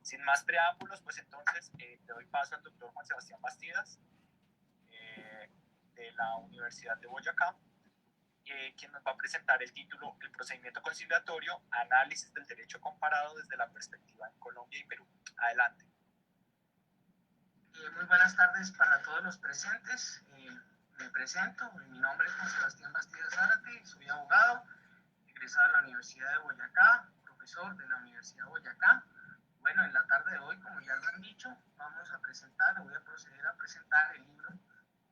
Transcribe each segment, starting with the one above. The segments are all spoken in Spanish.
Sin más preámbulos, pues entonces le doy paso al doctor Juan Sebastián Bastidas, de la Universidad de Boyacá, quien nos va a presentar el título El procedimiento conciliatorio, análisis del derecho comparado desde la perspectiva en Colombia y Perú. Adelante. Muy buenas tardes para todos los presentes. Me presento, mi nombre es Juan Sebastián Bastidas Zárate, soy abogado, egresado de la Universidad de Boyacá, profesor de la Universidad de Boyacá. Bueno, en la tarde de hoy, como ya lo han dicho, voy a proceder a presentar el libro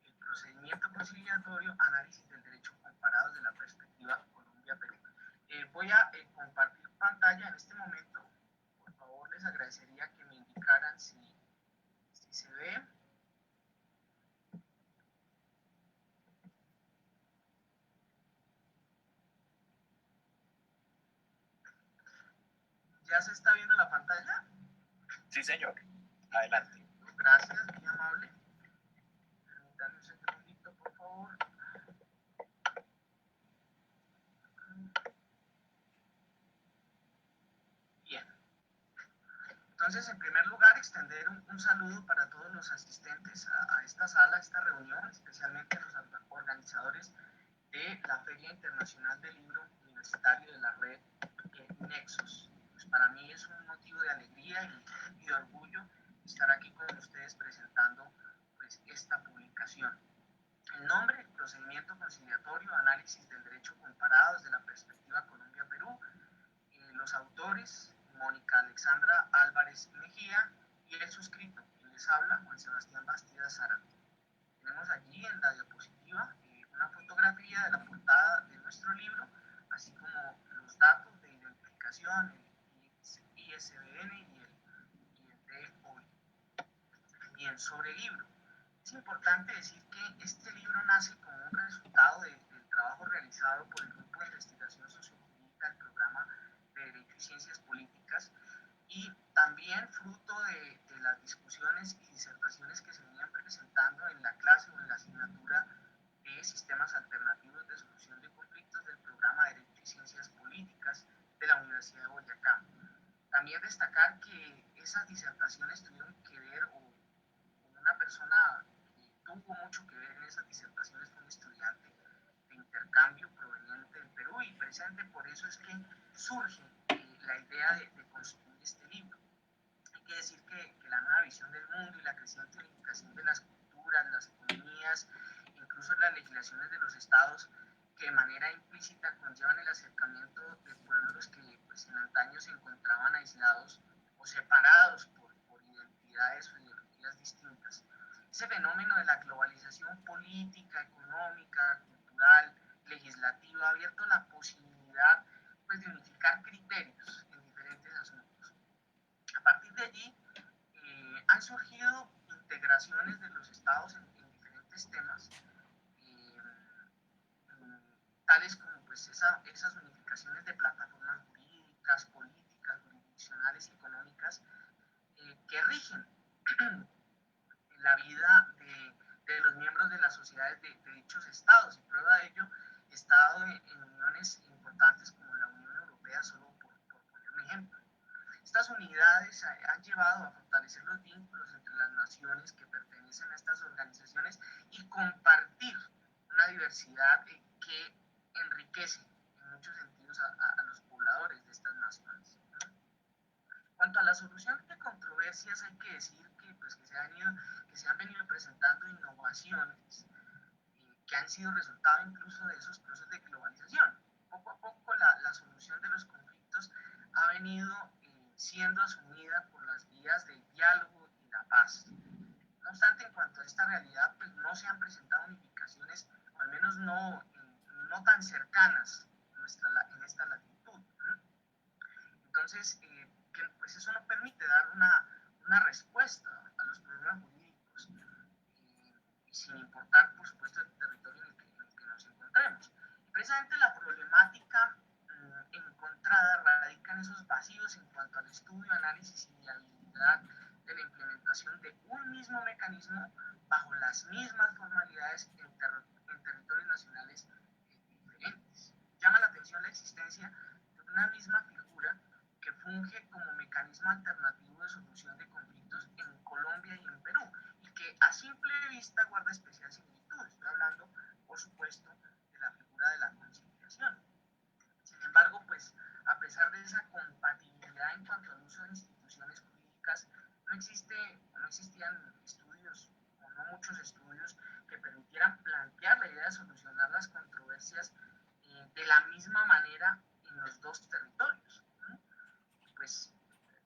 El procedimiento conciliatorio, análisis del derecho comparado desde la perspectiva Colombia-Perú. Voy a compartir pantalla en este momento. Por favor, les agradecería que me indicaran si se ve. ¿Ya se está viendo la pantalla? Sí, señor. Adelante. Gracias, muy amable. Permítanme un segundito, por favor. Bien. Entonces, en primer lugar, extender un saludo para todos los asistentes a esta sala, a esta reunión, especialmente los organizadores de la Feria Internacional del Libro Universitario de la Red Nexos. Pues para mí es un motivo de alegría y de orgullo estar aquí con ustedes presentando pues, esta publicación. El nombre, procedimiento conciliatorio, análisis del derecho comparado desde la perspectiva Colombia-Perú. Los autores, Mónica Alexandra Álvarez Mejía, y el suscrito, quien les habla, Juan Sebastián Bastidas Zárate. Tenemos allí en la diapositiva una fotografía de la portada de nuestro libro, así como los datos de identificación, el ISBN y el DOI. Bien, sobre el libro. Es importante decir que este libro nace como un resultado del trabajo realizado por el Grupo de Investigación Sociojurídica del Programa de Derecho y Ciencias Políticas y también fruto de las discusiones y disertaciones que se venían presentando en la clase o en la asignatura de Sistemas Alternativos de Solución de Conflictos del Programa de Derecho y Ciencias Políticas de la Universidad de Boyacá. También destacar que esas disertaciones tuvieron que ver, o una persona que tuvo mucho que ver en esas disertaciones fue un estudiante de intercambio proveniente del Perú, y presente por eso es que surge la idea de construir este libro. Hay que decir que la nueva visión del mundo y la creciente unificación de las culturas, las economías, incluso las legislaciones de los estados, que de manera implícita conllevan el acercamiento de pueblos que pues, en antaño se encontraban aislados o separados por identidades o ideologías distintas. Ese fenómeno de la globalización política, económica, cultural, legislativa ha abierto la posibilidad pues, de unificar criterios en diferentes asuntos. A partir de allí han surgido integraciones de los estados en diferentes temas, tales como pues, esas unificaciones de plataformas jurídicas, políticas, jurisdiccionales y económicas que rigen la vida de los miembros de las sociedades de dichos estados. Y prueba de ello, he estado en uniones importantes como la Unión Europea, solo por poner un ejemplo. Estas unidades han llevado a fortalecer los vínculos entre las naciones que pertenecen a estas organizaciones y compartir una diversidad que enriquece en muchos sentidos a los pobladores de estas naciones. En cuanto a la solución de controversias, hay que decir que, pues, que se han venido presentando innovaciones que han sido resultado incluso de esos procesos de globalización. Poco a poco la solución de los conflictos ha venido siendo asumida por las vías del diálogo y la paz. No obstante, en cuanto a esta realidad, pues no se han presentado unificaciones, o al menos no tan cercanas en esta latitud. Entonces, pues eso no permite dar una respuesta a los problemas jurídicos, y sin importar, por supuesto, el territorio en el que nos encontremos. Y precisamente la problemática encontrada radica en esos vacíos en cuanto al estudio, análisis y viabilidad de la implementación de un mismo mecanismo bajo las mismas formalidades en territorios nacionales diferentes. Llama la atención la existencia de una misma figura que funge como mecanismo alternativo de solución de conflictos en Colombia y en Perú, y que a simple vista guarda especial similitud. Estoy hablando, por supuesto, de la figura de la conciliación. Sin embargo, pues, a pesar de esa compatibilidad en cuanto al uso de instituciones jurídicas, no existían estudios, o no muchos estudios, que permitieran plantear la idea de solucionar las controversias de la misma manera en los dos territorios, ¿no? Pues,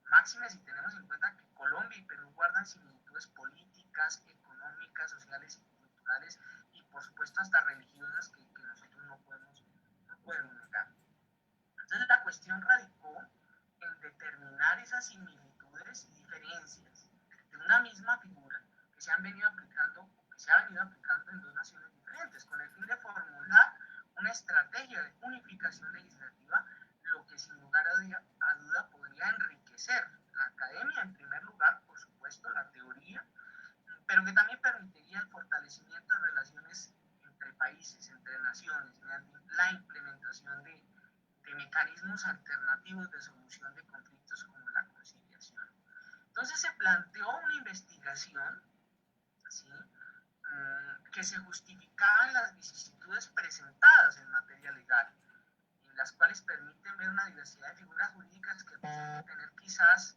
máxime si tenemos en cuenta que Colombia y Perú guardan similitudes políticas, económicas, sociales y culturales, y por supuesto hasta religiosas que nosotros no podemos negar. Entonces la cuestión radicó en determinar esas similitudes y diferencias de una misma figura que se han venido aplicando, que se ha venido aplicando en dos naciones diferentes, con el fin de formular una estrategia de unificación legislativa, lo que sin lugar a duda podría enriquecer la academia en primer lugar, por supuesto, la teoría, pero que también permitiría el fortalecimiento de relaciones entre países, entre naciones, mediante la implementación de mecanismos alternativos de solución de conflictos como la conciliación. Entonces se planteó una investigación, ¿sí?, que se justificaba en las vicisitudes presentadas en materia legal, en las cuales permiten ver una diversidad de figuras jurídicas que pueden tener quizás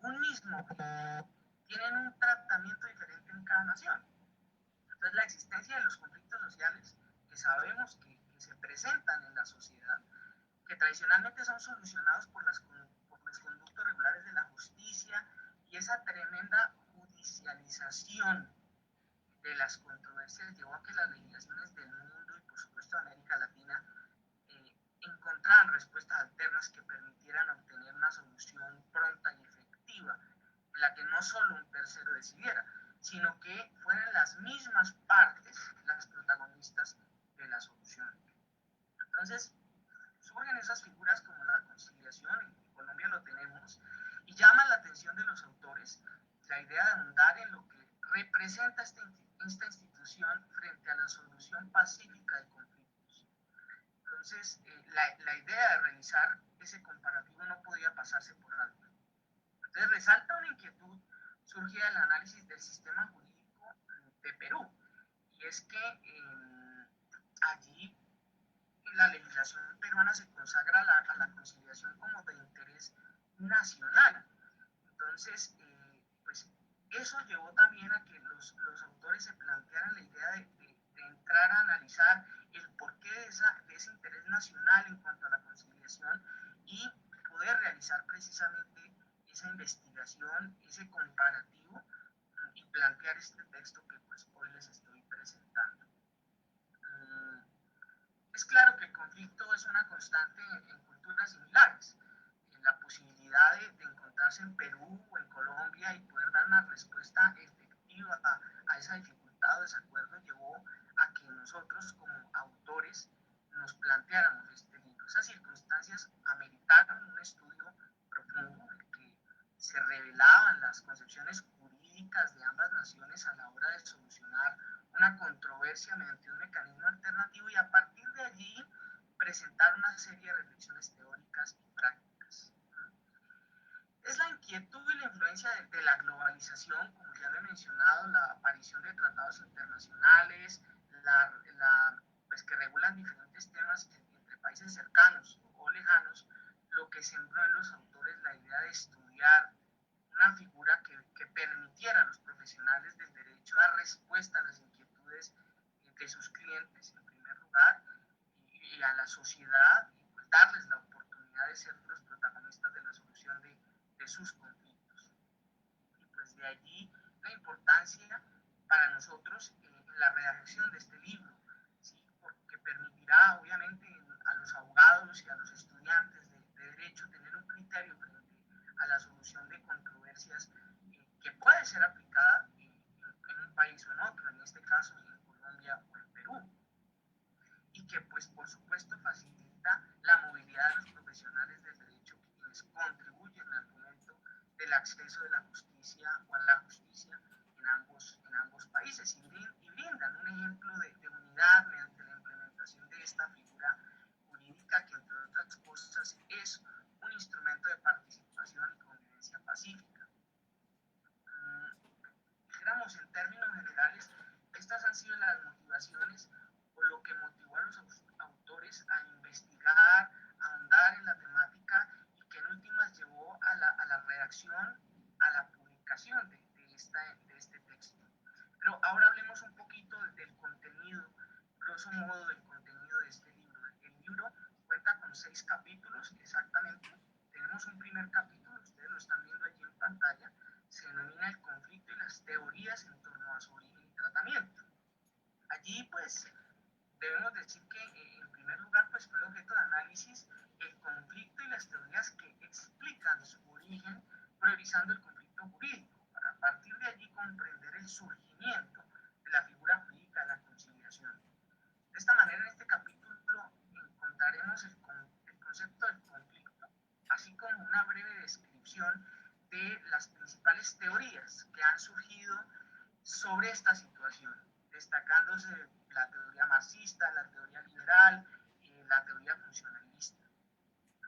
un mismo objetivo, tienen un tratamiento diferente en cada nación. Entonces la existencia de los conflictos sociales que sabemos que se presentan en la sociedad, que tradicionalmente son solucionados por los conductos regulares de la justicia, y esa tremenda judicialización de las controversias llevó a que las legislaciones del mundo y por supuesto de América Latina encontraran respuestas alternas que permitieran obtener una solución pronta y efectiva, en la que no solo un tercero decidiera, sino que fueran las mismas partes las protagonistas de la solución. Entonces, surgen esas figuras como la conciliación, en Colombia lo tenemos, y llama la atención de los autores la idea de ahondar en lo que representa esta institución frente a la solución pacífica de conflictos. Entonces, la idea de realizar ese comparativo no podía pasarse por alto. Entonces, resalta una inquietud surgida del análisis del sistema jurídico de Perú, y es que allí la legislación peruana se consagra a la conciliación como de interés nacional. Entonces, pues eso llevó también a que los autores se plantearan la idea de entrar a analizar el porqué de ese interés nacional en cuanto a la conciliación, y poder realizar precisamente esa investigación, ese comparativo, y plantear este texto que pues hoy les estoy presentando. Es claro que el conflicto es una constante en culturas similares. La posibilidad de encontrarse en Perú o en Colombia y poder dar una respuesta efectiva a esa dificultad o desacuerdo llevó a que nosotros como autores nos planteáramos este libro. Esas circunstancias ameritaron un estudio profundo en el que se revelaban las concepciones jurídicas de ambas naciones a la hora de solucionar una controversia mediante un mecanismo alternativo, y a partir de allí presentar una serie de reflexiones teóricas y prácticas. Es la inquietud y la influencia de la globalización, como ya lo he mencionado, la aparición de tratados internacionales, pues que regulan diferentes temas entre países cercanos o lejanos, lo que sembró en los autores la idea de estudiar una figura que permitiera a los profesionales del derecho dar respuesta a las inquietudes de sus clientes en primer lugar, y a la sociedad, y pues darles la oportunidad de ser los protagonistas de la solución de sus conflictos. Y pues de allí la importancia para nosotros en la redacción de este libro, ¿sí?, porque permitirá obviamente a los abogados y a los estudiantes de derecho tener un criterio frente a la solución de controversias que puede ser aplicada en un país o en otro, en este caso en Colombia o en Perú, y que pues por supuesto facilita la movilidad de los profesionales del derecho, quienes contribuyen al fomento del acceso de la justicia o a la justicia en ambos países, y brindan un ejemplo de unidad mediante la implementación de esta figura jurídica, que entre otras cosas es un instrumento de participación y convivencia pacífica. sido las motivaciones o lo que motivó a los autores a investigar, a ahondar en la temática y que en últimas llevó a la redacción, a la publicación de este texto. Pero ahora hablemos un poquito del contenido, grosso modo del contenido de este libro. El libro cuenta con 6 capítulos exactamente. Tenemos un primer capítulo, ustedes lo están viendo allí en pantalla, se denomina El conflicto y las teorías en torno a su origen y tratamiento. Allí pues debemos decir que en primer lugar pues fue objeto de análisis el conflicto y las teorías que explican su origen, priorizando el conflicto jurídico, para a partir de allí comprender el surgimiento de la figura jurídica de la conciliación. De esta manera, en este capítulo encontraremos el concepto del conflicto, así como una breve descripción de las principales teorías que han surgido sobre esta situación, destacándose la teoría marxista, la teoría liberal y la teoría funcionalista.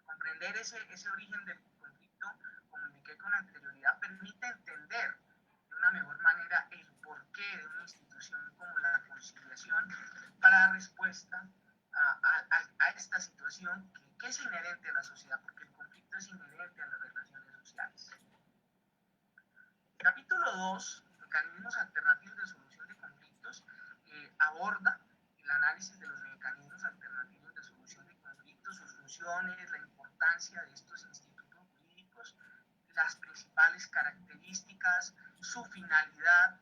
Comprender ese origen del conflicto, como indiqué con anterioridad, permite entender de una mejor manera el porqué de una institución como la conciliación para dar respuesta a esta situación que es inherente a la sociedad, porque el conflicto es inherente a las relaciones sociales. Capítulo 2, mecanismos alternativos de solución de conflictos, aborda el análisis de los mecanismos alternativos de solución de conflictos, sus funciones, la importancia de estos institutos jurídicos, las principales características, su finalidad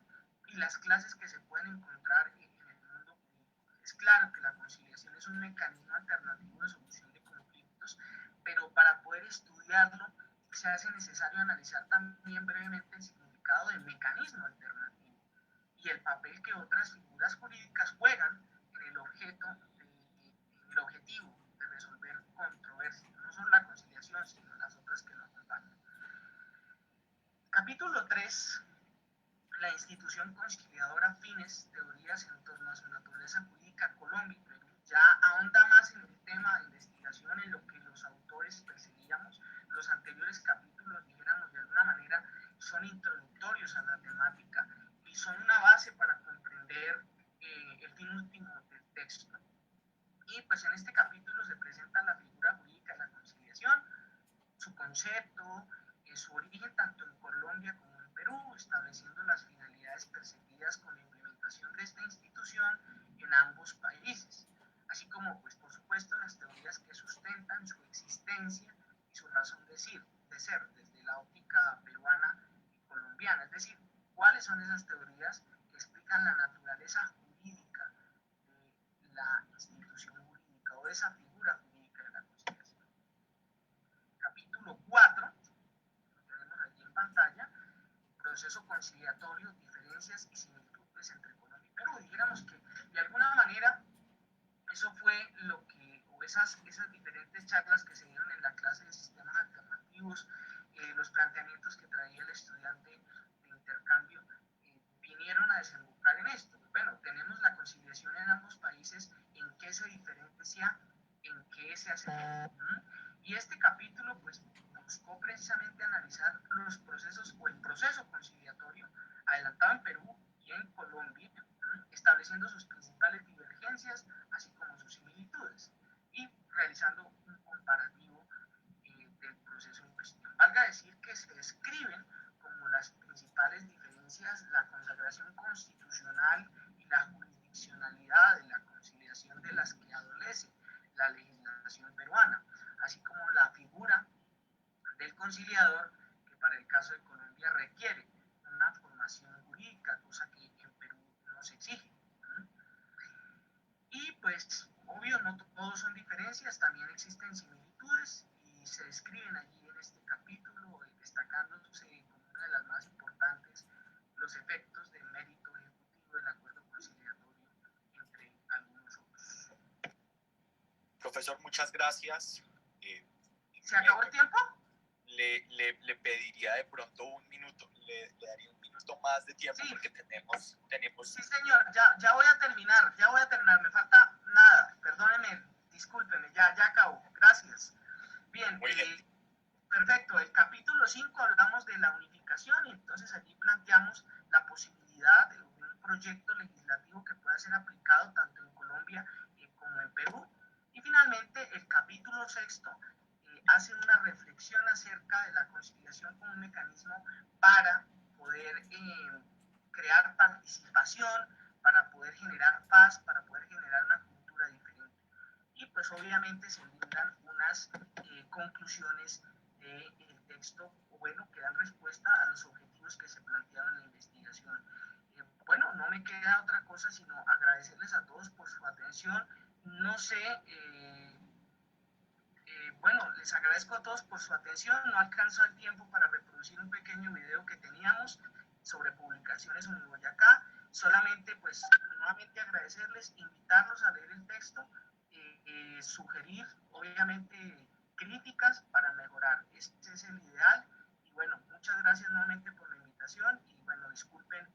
y las clases que se pueden encontrar en el mundo jurídico. Es claro que la conciliación es un mecanismo alternativo de solución de conflictos, pero para poder estudiarlo se hace necesario analizar también brevemente el significado del mecanismo alternativo y el papel que otras figuras jurídicas juegan en el objetivo de resolver controversias, no solo la conciliación, sino las otras que lo acompañan. Capítulo 3, la institución conciliadora, fines, teorías en torno a su naturaleza jurídica, Colombia y Perú. Ya ahonda más en el tema de investigación, en lo que los autores perseguíamos. Los anteriores capítulos, dijéramos de alguna manera, son introductorios a la temática y son una base para comprender el fin último del texto. Y pues en este capítulo se presenta la figura jurídica de la conciliación, su concepto, su origen tanto en Colombia como en Perú, estableciendo las finalidades perseguidas con la implementación de esta institución en ambos países, así como pues por supuesto las teorías que sustentan su existencia y su razón de ser desde la óptica peruana y colombiana, es decir, cuáles son esas teorías que explican la naturaleza jurídica de la institución jurídica o de esa figura jurídica de la conciliación. Capítulo 4, lo tenemos allí en pantalla, proceso conciliatorio, diferencias y similitudes entre Colombia y Perú. Dijéramos que de alguna manera eso fue lo que, o esas diferentes charlas que se dieron en la clase de sistemas alternativos, los planteamientos que traía el estudiante de intercambio, vinieron a desembocar en esto. Bueno, tenemos la conciliación en ambos países, en qué se diferencia, en qué se asemeja. Y este capítulo pues buscó precisamente analizar los procesos o el proceso conciliatorio adelantado en Perú y en Colombia, estableciendo sus principales divergencias, así como sus similitudes, y realizando un comparativo del proceso en cuestión. Valga decir que se describen como las principales diferencias la consagración constitucional y la jurisdiccionalidad de la conciliación de las que adolece la legislación peruana, así como la figura del conciliador, que para el caso de Colombia requiere una formación jurídica, cosa que en Perú no se exige. Y pues, obvio, no todos son diferencias, también existen similitudes y se describen allí en este capítulo, destacándose como una de las más importantes los efectos del mérito ejecutivo del acuerdo conciliatorio, entre algunos otros. Profesor, muchas gracias. ¿Se acabó el tiempo? Le pediría de pronto un minuto, le daría un minuto más de tiempo, sí, porque tenemos... Sí, señor, ya voy a terminar, me falta nada, perdóneme, discúlpeme, ya acabo, gracias. Bien, perfecto, el capítulo 5 hablamos de la unificación y entonces allí planteamos la posibilidad de un proyecto legislativo que pueda pueda ser aplicado tanto en Colombia como en Perú. Y finalmente, el capítulo sexto hace una reflexión acerca de la conciliación como un mecanismo para poder crear participación, para poder generar paz, para poder generar una cultura diferente. Y pues obviamente se brindan unas conclusiones del texto, o bueno, que dan respuesta a los objetivos que se plantearon en la investigación. Bueno, no me queda otra cosa sino agradecerles a todos por su atención. No sé, bueno, les agradezco a todos por su atención. No alcanzó el tiempo para reproducir un pequeño video que teníamos sobre publicaciones en Boyacá. Solamente, pues, nuevamente agradecerles, invitarlos a leer el texto, sugerir, obviamente, críticas para mejorar. Este es el ideal. Y bueno, muchas gracias nuevamente por la invitación. Y bueno, disculpen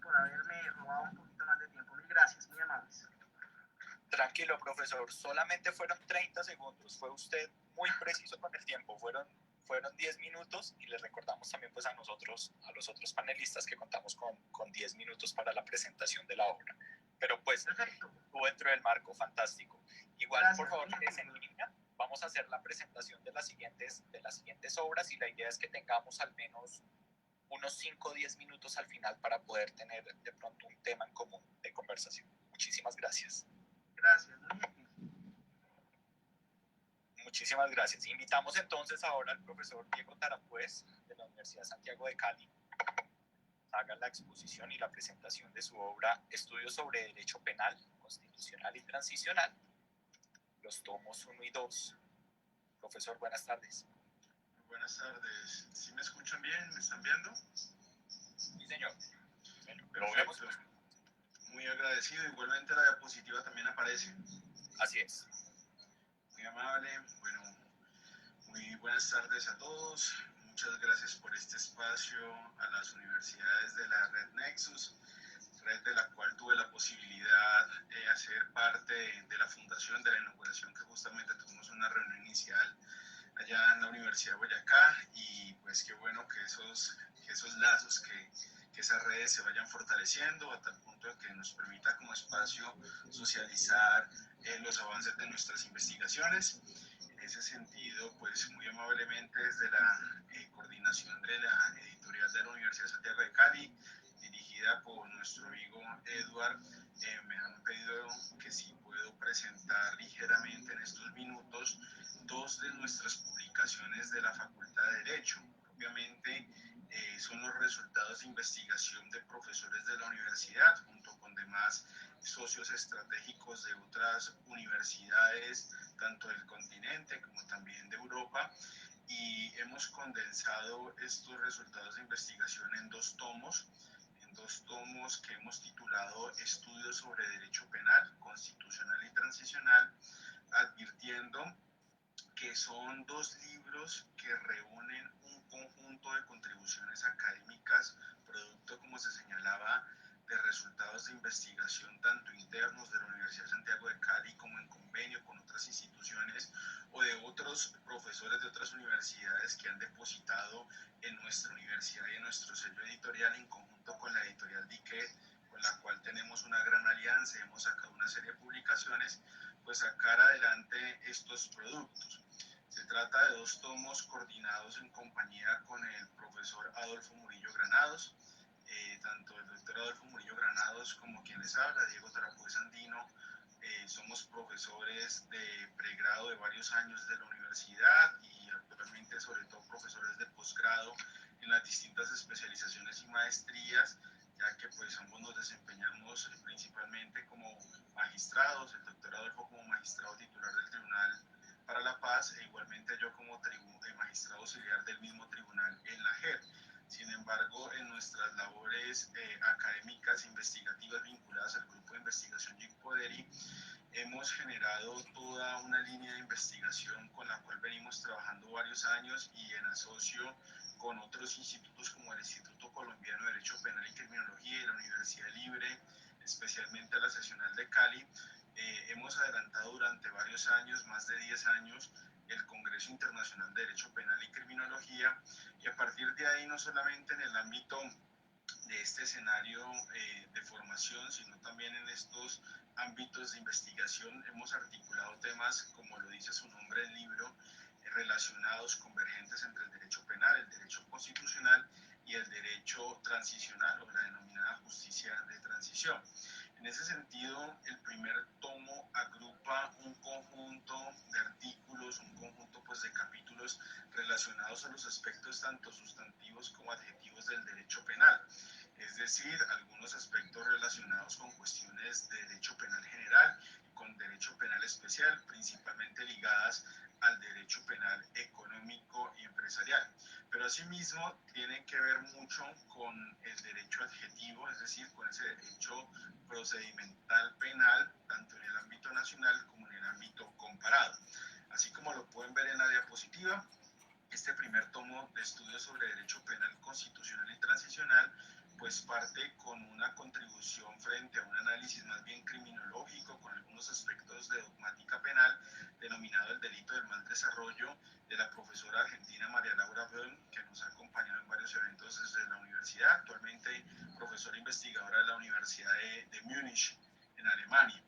por haberme robado un poquito más de tiempo. Mil gracias, muy amables. Tranquilo, profesor, solamente fueron 30 segundos, fue usted muy preciso con el tiempo, fueron 10 minutos y les recordamos también pues a nosotros, a los otros panelistas que contamos con 10 minutos para la presentación de la obra. Pero pues estuvo dentro del marco, fantástico. Igual, gracias, por favor, quédense en línea, vamos a hacer la presentación de las siguientes obras y la idea es que tengamos al menos unos 5 o 10 minutos al final para poder tener de pronto un tema en común de conversación. Muchísimas gracias. Gracias. Muchísimas gracias. Invitamos entonces ahora al profesor Diego Tarapuez de la Universidad Santiago de Cali. Haga la exposición y la presentación de su obra Estudios sobre Derecho Penal, Constitucional y Transicional, los tomos 1 y 2. Profesor, buenas tardes. Buenas tardes. ¿Sí me escuchan bien? ¿Me están viendo? Sí, señor. Lo vemos. Muy agradecido. Igualmente la diapositiva también aparece. Así es. Muy amable. Bueno, muy buenas tardes a todos. Muchas gracias por este espacio a las universidades de la Red Nexus, red de la cual tuve la posibilidad de hacer parte de la fundación, de la inauguración, que justamente tuvimos una reunión inicial allá en la Universidad de Boyacá, y pues qué bueno que esos lazos, que esas redes se vayan fortaleciendo a tal punto de que nos permita como espacio socializar los avances de nuestras investigaciones. En ese sentido, pues muy amablemente desde la coordinación de la editorial de la Universidad de Santiago de Cali, dirigida por nuestro amigo Eduard, me han pedido que si puedo presentar ligeramente en estos minutos dos de nuestras publicaciones de la Facultad de Derecho. Obviamente son los resultados de investigación de profesores de la universidad junto con demás socios estratégicos de otras universidades, tanto del continente como también de Europa, y hemos condensado estos resultados de investigación en dos tomos que hemos titulado Estudios sobre Derecho Penal, Constitucional y Transicional, advirtiendo que son dos libros que reúnen un conjunto de contribuciones académicas, producto, como se señalaba, de resultados de investigación tanto internos de la Universidad de Santiago de Cali como en convenio con otras instituciones o de otros profesores de otras universidades que han depositado en nuestra universidad y en nuestro sello editorial en conjunto con la editorial Dique, con la cual tenemos una gran alianza y hemos sacado una serie de publicaciones, pues sacar adelante estos productos. Se trata de dos tomos coordinados en compañía con el profesor Adolfo Murillo Granados, tanto el doctor Adolfo Murillo Granados como quien les habla, Diego Tarapuez Andino. Somos profesores de pregrado de varios años de la universidad y actualmente sobre todo profesores de posgrado en las distintas especializaciones y maestrías, ya que pues ambos nos desempeñamos principalmente como magistrados, el doctor Adolfo como magistrado titular del Tribunal para la Paz e igualmente yo como magistrado auxiliar del mismo tribunal en la JEP. Sin embargo, en nuestras labores académicas e investigativas vinculadas al grupo de investigación GICPODERI, hemos generado toda una línea de investigación con la cual venimos trabajando varios años y en asocio con otros institutos como el Instituto Colombiano de Derecho Penal y Criminología y la Universidad Libre, especialmente la Seccional de Cali. Hemos adelantado durante varios años, más de 10 años, el Congreso Internacional de Derecho Penal y Criminología, y a partir de ahí, no solamente en el ámbito de este escenario de formación, sino también en estos ámbitos de investigación hemos articulado temas, como lo dice su nombre del libro, relacionados, convergentes entre el derecho penal, el derecho constitucional y el derecho transicional o la denominada justicia de transición. En ese sentido, el primer tomo agrupa un conjunto de artículos, un conjunto pues, de capítulos relacionados a los aspectos tanto sustantivos como adjetivos del derecho penal, es decir, algunos aspectos relacionados con cuestiones de derecho penal general, con derecho penal especial, principalmente ligadas al derecho penal económico y empresarial. Pero asimismo tienen que ver mucho con el derecho adjetivo, es decir, con ese derecho procedimental penal, tanto en el ámbito nacional como en el ámbito comparado. Así como lo pueden ver en la diapositiva, este primer tomo de estudios sobre derecho penal constitucional y transicional pues parte con una contribución frente a un análisis más bien criminológico con algunos aspectos de dogmática penal denominado el delito del mal desarrollo de la profesora argentina María Laura Böhm, que nos ha acompañado en varios eventos desde la universidad, actualmente profesora investigadora de la Universidad de Múnich en Alemania.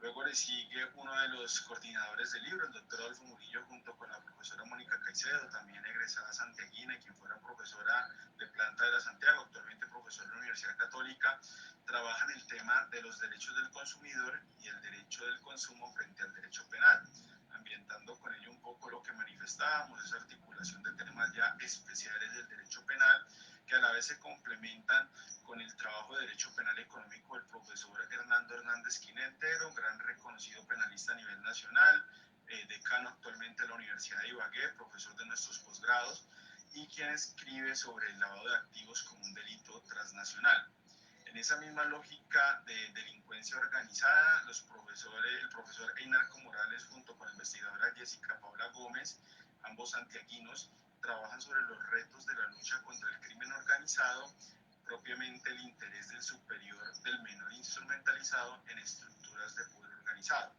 Luego le sigue uno de los coordinadores del libro, el doctor Adolfo Murillo, junto con la profesora Mónica Caicedo, también egresada santiaguina, quien fuera profesora de planta de la Santiago, actualmente profesora de la Universidad Católica. Trabajan el tema de los derechos del consumidor y el derecho del consumo frente al derecho penal, ambientando con ello un poco lo que manifestábamos, esa articulación de temas ya especiales del derecho penal, que a la vez se complementan con el trabajo de Derecho Penal Económico del profesor Hernando Hernández Quinentero, un gran reconocido penalista a nivel nacional, decano actualmente de la Universidad de Ibagué, profesor de nuestros posgrados, y quien escribe sobre el lavado de activos como un delito transnacional. En esa misma lógica de delincuencia organizada, el profesor Einarco Morales junto con la investigadora Jessica Paula Gómez, ambos santiaguinos, trabajan sobre los retos de la lucha contra el crimen organizado, propiamente el interés del superior del menor instrumentalizado en estructuras de poder organizado.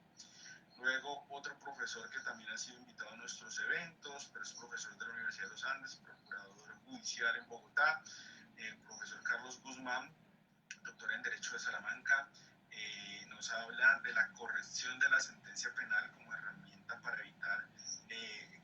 Luego, otro profesor que también ha sido invitado a nuestros eventos, pero es profesor de la Universidad de los Andes, procurador judicial en Bogotá, el profesor Carlos Guzmán, doctor en Derecho de Salamanca, nos habla de la corrección de la sentencia penal como herramienta para evitar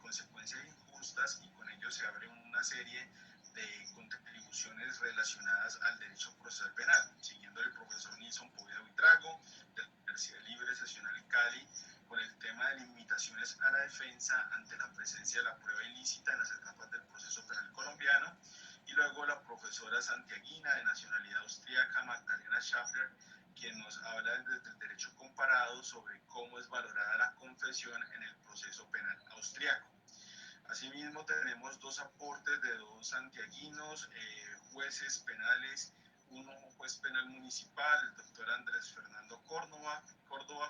consecuencias injustas, y con ello se abre una serie de contribuciones relacionadas al derecho procesal penal, siguiendo el profesor Nilson Poveda Buitrago, de la Universidad Libre Seccional en Cali, con el tema de limitaciones a la defensa ante la presencia de la prueba ilícita en las etapas del proceso penal colombiano, y luego la profesora santiaguina de nacionalidad austríaca Magdalena Schaffler, quien nos habla desde el derecho comparado sobre cómo es valorada la confesión en el proceso penal austriaco. Asimismo tenemos dos aportes de dos santiaguinos, jueces penales, uno juez penal municipal, el doctor Andrés Fernando Córdoba,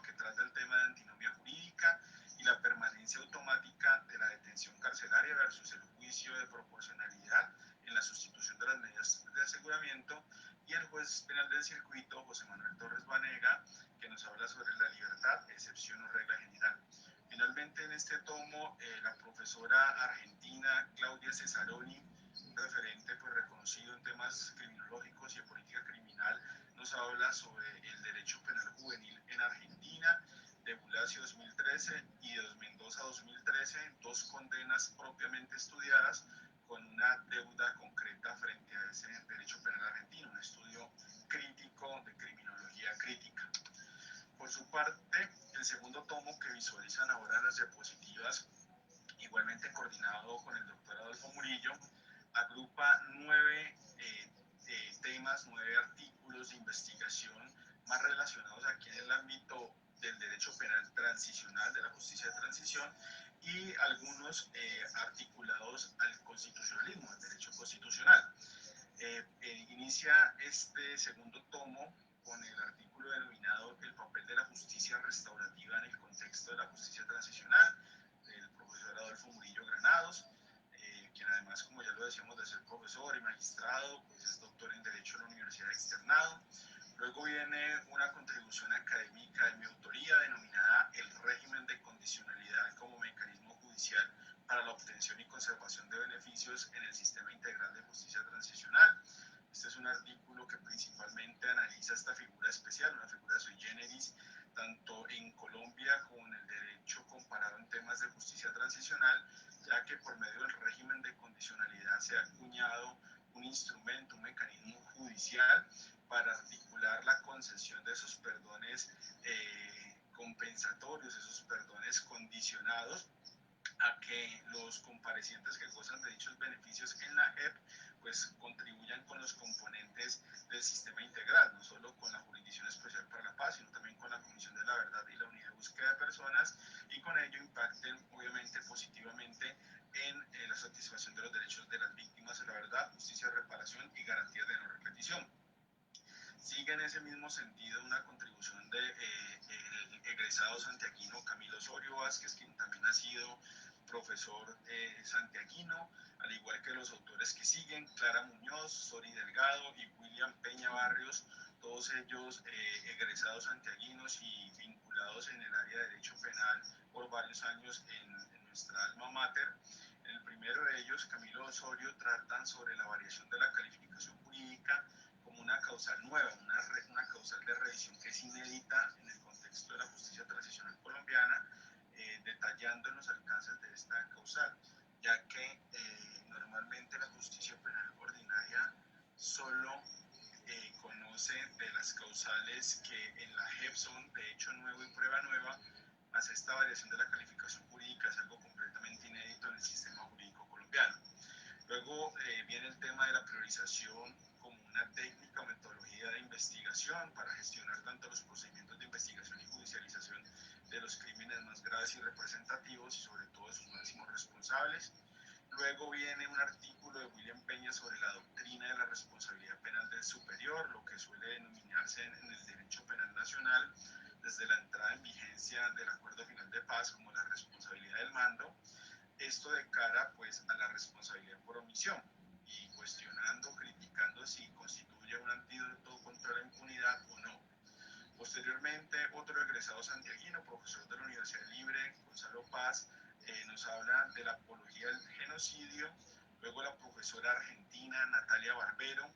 que trata el tema de antinomia jurídica y la permanencia automática de la detención carcelaria versus el juicio de proporcionalidad en la sustitución de las medidas de aseguramiento, y el juez penal del circuito, José Manuel Torres Vanega, que nos habla sobre la libertad, excepción o regla general. Finalmente, en este tomo, la profesora argentina Claudia Cesaroni, un referente pues, reconocido en temas criminológicos y de política criminal, nos habla sobre el derecho penal juvenil en Argentina, de Bulacio 2013 y de Mendoza 2013, dos condenas propiamente estudiadas con una deuda concreta frente a ese derecho penal argentino, un estudio crítico de criminología crítica. Por su parte, el segundo tomo que visualizan ahora en las diapositivas, igualmente coordinado con el doctor Adolfo Murillo, agrupa 9 temas, 9 artículos de investigación más relacionados aquí en el ámbito del derecho penal transicional, de la justicia de transición, y algunos articulados al constitucionalismo, al derecho constitucional. Inicia este segundo tomo con el artículo denominado El papel de la justicia restaurativa en el contexto de la justicia transicional, del profesor Adolfo Murillo Granados, quien además, como ya lo decíamos, de ser profesor y magistrado, pues es doctor en Derecho en la Universidad Externado. Luego viene una contribución académica de mi autoría denominada El régimen de condicionalidad como mecanismo judicial para la obtención y conservación de beneficios en el sistema integral de justicia transicional. Este Este es un artículo que principalmente analiza esta figura especial, una figura sui generis, tanto en Colombia como en el derecho comparado en temas de justicia transicional, ya que por medio del régimen de condicionalidad se ha acuñado un instrumento, un mecanismo judicial para articular la concesión de esos perdones compensatorios, esos perdones condicionados a que los comparecientes que gozan de dichos beneficios en la JEP pues contribuyan con los componentes del sistema integral, no solo con la Jurisdicción Especial para la Paz, sino también con la Comisión de la Verdad y la Unidad de Búsqueda de Personas, y con ello impacten obviamente positivamente en la satisfacción de los derechos de las víctimas en la verdad, justicia, reparación y garantías de no repetición. Sigue en ese mismo sentido una contribución de el egresado santiaguino Camilo Osorio Vázquez, quien también ha sido profesor santiaguino, al igual que los autores que siguen, Clara Muñoz, Sori Delgado y William Peña Barrios, todos ellos egresados santiaguinos y vinculados en el área de derecho penal por varios años en nuestra alma mater. En el primero de ellos, Camilo Osorio, tratan sobre la variación de la calificación jurídica como una causal nueva, una causal de revisión que es inédita en el contexto de la justicia transicional colombiana, detallando los alcances de esta causal, ya que normalmente la justicia penal ordinaria solo conoce de las causales que en la JEP son de hecho nuevo y prueba nueva, más esta variación de la calificación jurídica es algo completamente inédito en el sistema jurídico colombiano. Luego viene el tema de la priorización como una técnica o metodología de investigación para gestionar tanto los procedimientos de investigación y judicialización de los crímenes más graves y representativos y sobre todo de sus máximos responsables. Luego viene un artículo de William Peña sobre la doctrina de la responsabilidad penal del superior, lo que suele denominarse en el derecho penal nacional desde la entrada en vigencia del Acuerdo Final de Paz como la responsabilidad del mando. Esto de cara pues a la responsabilidad por omisión y cuestionando, criticando si constituye un antídoto contra la impunidad o no. Posteriormente, otro egresado santiaguino, profesor de la Universidad Libre, Gonzalo Paz, nos habla de la apología del genocidio. Luego la profesora argentina Natalia Barbero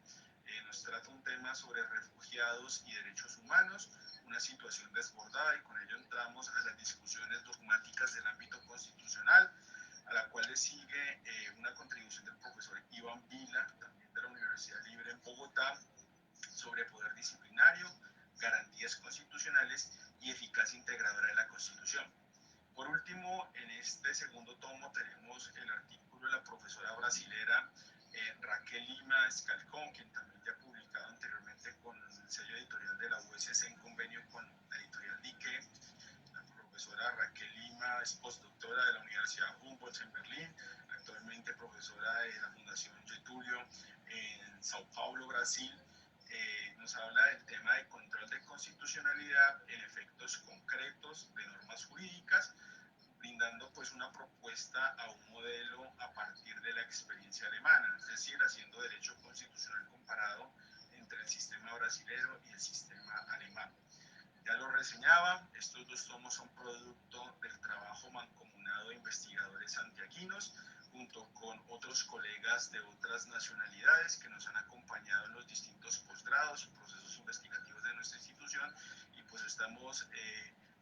nos trata un tema sobre refugiados y derechos humanos, una situación desbordada, y con ello entramos a las discusiones dogmáticas del ámbito constitucional, a la cual le sigue una contribución del profesor Iván Vila, también de la Universidad Libre en Bogotá, sobre poder disciplinario, garantías constitucionales y eficacia integradora de la Constitución. Por último, en este segundo tomo tenemos el artículo de la profesora brasilera Raquel Lima Escalcón, quien también ya ha publicado anteriormente con el sello editorial de la USC en convenio con la editorial Dique. La profesora Raquel Lima es postdoctora de la Universidad Humboldt en Berlín, actualmente profesora de la Fundación Getúlio en Sao Paulo, Brasil. Nos habla del tema de control de constitucionalidad en efectos concretos de normas jurídicas, brindando pues una propuesta a un modelo a partir de la experiencia alemana, es decir, haciendo derecho constitucional comparado entre el sistema brasilero y el sistema alemán. Ya lo reseñaba, estos dos tomos son producto del trabajo mancomunado de investigadores santiaguinos, junto con otros colegas de otras nacionalidades que nos han acompañado en los distintos posgrados y procesos investigativos de nuestra institución, y pues estamos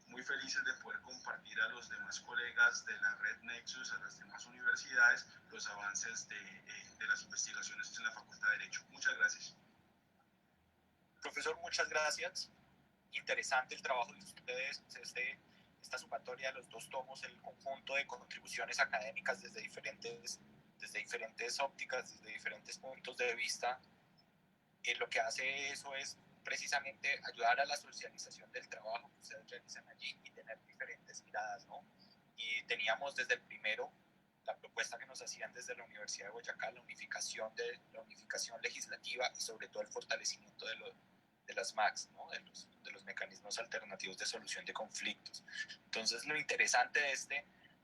muy felices de poder compartir a los demás colegas de la Red Nexus, a las demás universidades, los avances de las investigaciones en la Facultad de Derecho. Muchas gracias. Profesor, muchas gracias. Interesante el trabajo de ustedes, esta sumatoria de los dos tomos, el conjunto de contribuciones académicas desde diferentes ópticas, desde diferentes puntos de vista. Lo que hace eso es precisamente ayudar a la socialización del trabajo que ustedes realizan allí y tener diferentes miradas, ¿no? Y teníamos desde el primero la propuesta que nos hacían desde la Universidad de Boyacá, la unificación legislativa y sobre todo el fortalecimiento de las MACs, ¿no? de los mecanismos alternativos de solución de conflictos. Entonces, lo interesante de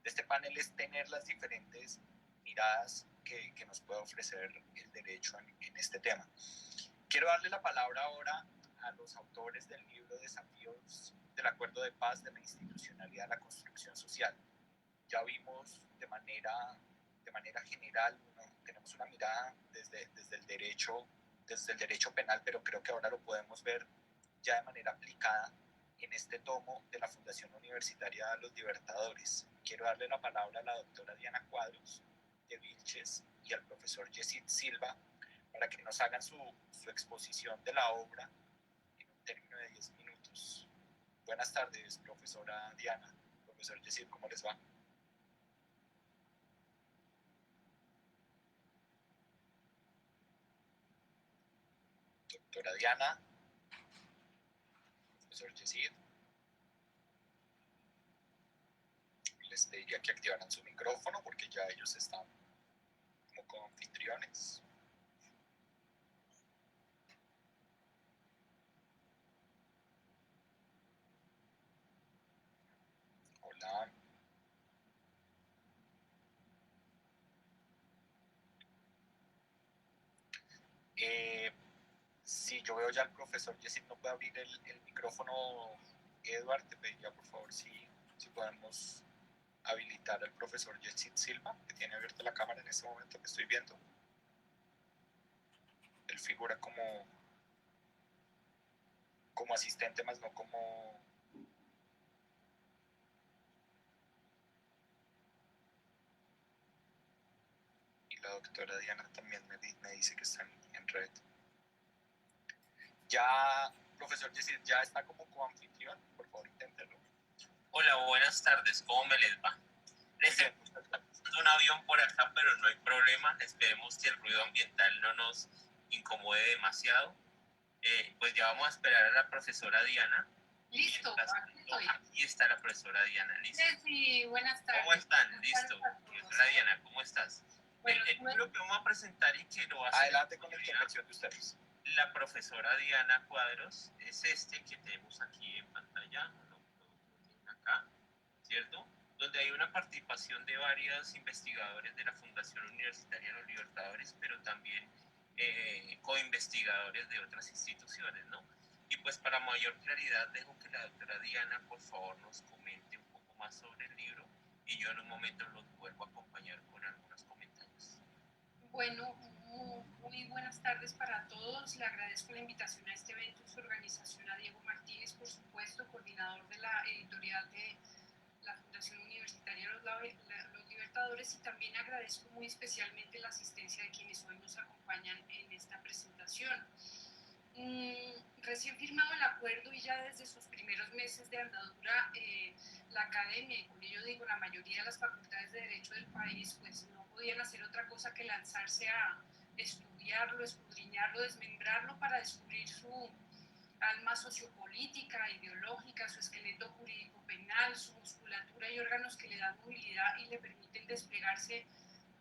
este panel es tener las diferentes miradas que nos puede ofrecer el derecho en este tema. Quiero darle la palabra ahora a los autores del libro Desafíos del Acuerdo de Paz de la Institucionalidad a la Construcción Social. Ya vimos de manera general, tenemos una mirada desde el derecho desde el derecho penal, pero creo que ahora lo podemos ver ya de manera aplicada en este tomo de la Fundación Universitaria de los Libertadores. Quiero darle la palabra a la doctora Diana Cuadros de Vilches y al profesor Yesid Silva para que nos hagan su exposición de la obra en un término de 10 minutos. Buenas tardes, profesora Diana. Profesor Yesid, ¿cómo les va? Doctora Diana, profesor Yesid. Les pediría que activaran su micrófono porque ya ellos están como anfitriones. Hola. Si yo veo ya al profesor Yesid, no puede abrir el micrófono. Edward, te pediría por favor si podemos habilitar al profesor Yesid Silva, que tiene abierta la cámara en este momento que estoy viendo. Él figura como asistente, más no como... Y la doctora Diana también me dice que está en red. Ya, profesor Yesid, ya está como coanfitrión, por favor, inténtelo. Hola, buenas tardes, ¿cómo me les va? Les he puesto un avión por acá, pero no hay problema, esperemos que el ruido ambiental no nos incomode demasiado. Pues ya vamos a esperar a la profesora Diana. Listo, aquí estoy. Aquí está la profesora Diana, listo. Sí, buenas tardes. ¿Cómo están? Listo. Profesora Diana, ¿cómo estás? Bueno, el libro que vamos a presentar y que lo va a hacer... Adelante con la intervención de ustedes. La profesora Diana Cuadros es este que tenemos aquí en pantalla, acá, ¿cierto? Donde hay una participación de varios investigadores de la Fundación Universitaria de los Libertadores, pero también co-investigadores de otras instituciones, ¿no? Y pues para mayor claridad dejo que la doctora Diana por favor nos comente un poco más sobre el libro y yo en un momento los vuelvo a acompañar con algunos comentarios. Bueno, muy buenas tardes para todos. Le agradezco la invitación a este evento y su organización a Diego Martínez, por supuesto, coordinador de la editorial de la Fundación Universitaria de los Libertadores, y también agradezco muy especialmente la asistencia de quienes hoy nos acompañan en esta presentación. Recién firmado el acuerdo y ya desde sus primeros meses de andadura, la academia, y con ello digo la mayoría de las facultades de Derecho del país, pues no podían hacer otra cosa que lanzarse a estudiarlo, escudriñarlo, desmembrarlo para descubrir su alma sociopolítica, ideológica, su esqueleto jurídico penal, su musculatura y órganos que le dan movilidad y le permiten desplegarse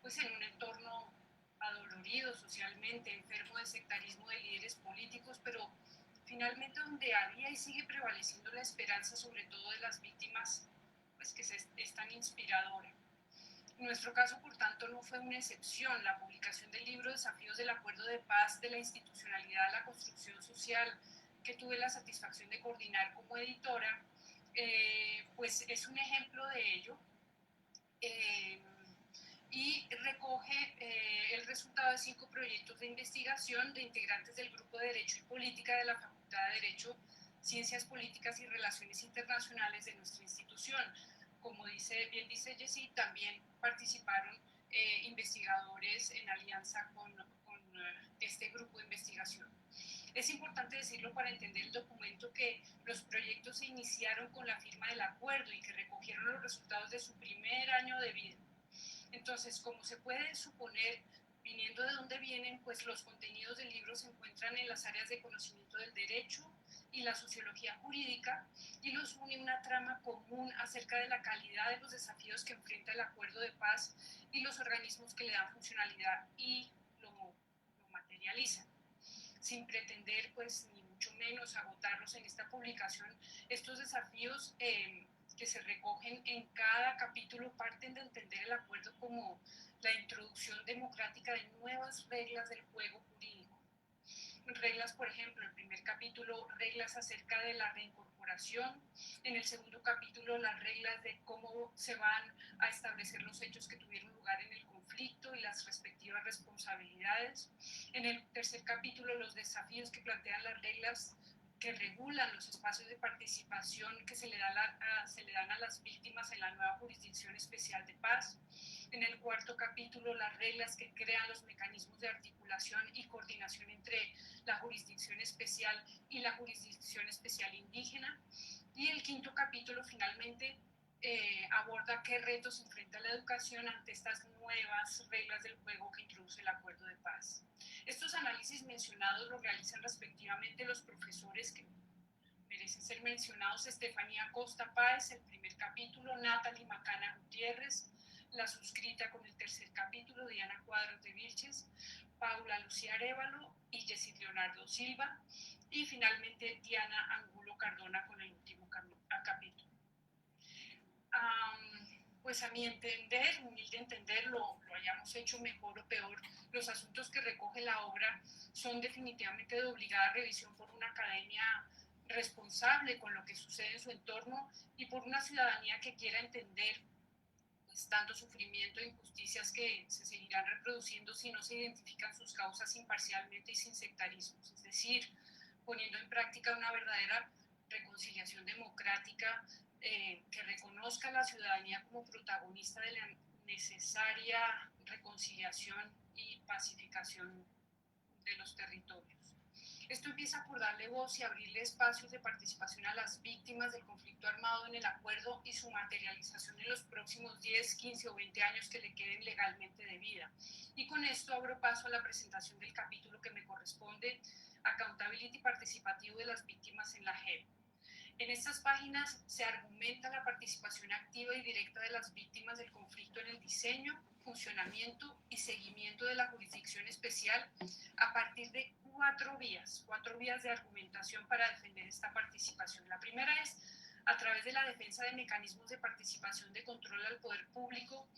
pues en un entorno adolorido socialmente, enfermo de sectarismo de líderes políticos, pero finalmente donde había y sigue prevaleciendo la esperanza, sobre todo de las víctimas, pues que es tan inspiradora. En nuestro caso, por tanto, no fue una excepción. La publicación del libro Desafíos del Acuerdo de Paz de la Institucionalidad a la Construcción Social, que tuve la satisfacción de coordinar como editora, pues es un ejemplo de ello. Y recoge el resultado de 5 proyectos de investigación de integrantes del Grupo de Derecho y Política de la Facultad de Derecho, Ciencias Políticas y Relaciones Internacionales de nuestra institución. Como bien dice Yesid, también participaron investigadores en alianza con este grupo de investigación. Es importante decirlo para entender el documento que los proyectos se iniciaron con la firma del acuerdo y que recogieron los resultados de su primer año de vida. Entonces, como se puede suponer, viniendo de dónde vienen, pues los contenidos del libro se encuentran en las áreas de conocimiento del derecho y la sociología jurídica, y los une una trama común acerca de la calidad de los desafíos que enfrenta el acuerdo de paz y los organismos que le dan funcionalidad y lo materializan. Sin pretender, pues, ni mucho menos agotarlos en esta publicación, estos desafíos que se recogen en cada capítulo parten de entender el acuerdo como la introducción democrática de nuevas reglas del juego jurídico. reglas, por ejemplo, el primer capítulo, reglas acerca de la reincorporación. En el segundo capítulo, las reglas de cómo se van a establecer los hechos que tuvieron lugar en el conflicto y las respectivas responsabilidades. En el tercer capítulo, los desafíos que plantean las reglas que regulan los espacios de participación que se le dan a las víctimas en la nueva Jurisdicción Especial de Paz. En el cuarto capítulo, las reglas que crean los mecanismos de articulación y coordinación entre la Jurisdicción Especial y la Jurisdicción Especial Indígena. Y el quinto capítulo, finalmente, aborda qué retos enfrenta la educación ante estas nuevas reglas del juego que introduce el Acuerdo de Paz. Estos análisis mencionados los realizan respectivamente los profesores que merecen ser mencionados: Estefanía Costa Páez, el primer capítulo; Natalie Macana Gutiérrez, la suscrita con el tercer capítulo; Diana Cuadros de Vilches; Paula Lucía Arévalo y Yesid Leonardo Silva; y finalmente Diana Angulo Cardona con el último capítulo. Pues a mi entender, humilde entender, lo hayamos hecho mejor o peor, los asuntos que recoge la obra son definitivamente de obligada revisión por una academia responsable con lo que sucede en su entorno y por una ciudadanía que quiera entender pues tanto sufrimiento e injusticias que se seguirán reproduciendo si no se identifican sus causas imparcialmente y sin sectarismos, es decir, poniendo en práctica una verdadera reconciliación democrática que reconozca a la ciudadanía como protagonista de la necesaria reconciliación y pacificación de los territorios. Esto empieza por darle voz y abrirle espacios de participación a las víctimas del conflicto armado en el acuerdo y su materialización en los próximos 10, 15 o 20 años que le queden legalmente de vida. Y con esto abro paso a la presentación del capítulo que me corresponde, Accountability Participativo de las Víctimas en la JEP. En estas páginas se argumenta la participación activa y directa de las víctimas del conflicto en el diseño, funcionamiento y seguimiento de la Jurisdicción Especial a partir de cuatro vías de argumentación para defender esta participación. La primera es a través de la defensa de mecanismos de participación de control al poder público